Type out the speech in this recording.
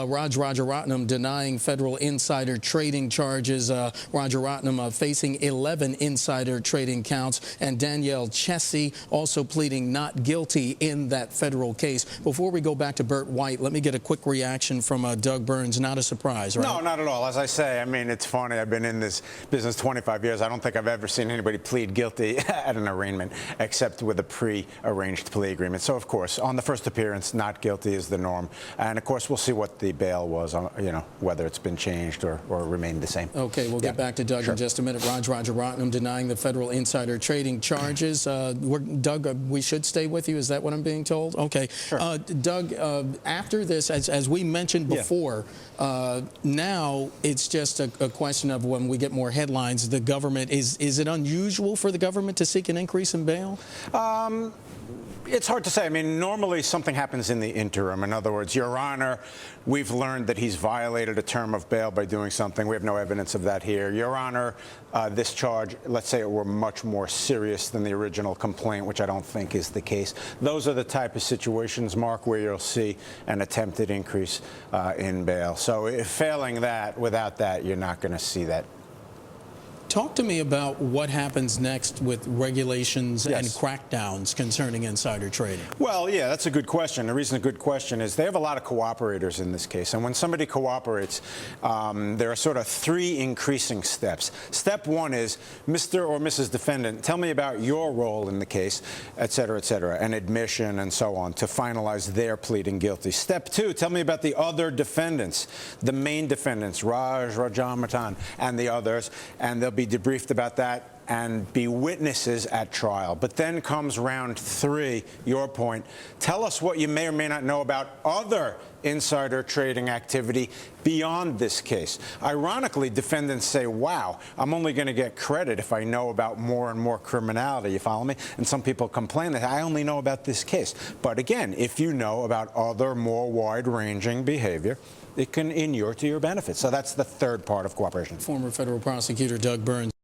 Rajaratnam denying federal insider trading charges. Rajaratnam facing 11 insider trading counts, and Danielle Chiesi also pleading not guilty in that federal case. Before we go back to Burt White, let me get a quick reaction from Doug Burns. Not a surprise, right? No, not at all. As I say, I mean, it's funny. I've been in this business 25 years. I don't think I've ever seen anybody plead guilty at an arraignment except with a pre-arranged plea agreement. So, of course, on the first appearance, not guilty is the norm. And, of course, we'll see what the bail was, you know, whether it's been changed or remained the same. Okay, we'll get back to Doug in just a minute. Rajaratnam denying the federal insider trading charges. Doug, we should stay with you. Is that what I'm being told? Okay. Sure. Doug, after this, as we mentioned before, now it's just a question of when we get more headlines, the government, is it unusual for the government to seek an increase in bail? It's hard to say. I mean, normally something happens in the interim. In other words, Your Honor, we've learned that he's violated a term of bail by doing something. We have no evidence of that here. Your Honor, this charge, let's say it were much more serious than the original complaint, which I don't think is the case. Those are the type of situations, Mark, where you'll see an attempted increase in bail. So if failing that, without that, you're not going to see that. Talk to me about what happens next with regulations and crackdowns concerning insider trading. Well, yeah, that's a good question. The reason a good question is they have a lot of cooperators in this case. And when somebody cooperates, there are sort of three increasing steps. Step one is, Mr. or Mrs. Defendant, tell me about your role in the case, et cetera, an admission and so on, to finalize their pleading guilty. Step two, tell me about the other defendants, the main defendants, Rajaratnam, and the others, and they'll be debriefed about that and be witnesses at trial. But then comes round three, your point. Tell us what you may or may not know about other insider trading activity beyond this case. Ironically, defendants say, wow, I'm only going to get credit if I know about more and more criminality, you follow me? And some people complain that I only know about this case. But again, if you know about other more wide-ranging behavior, it can inure to your benefit. So that's the third part of cooperation. Former federal prosecutor Doug Burns.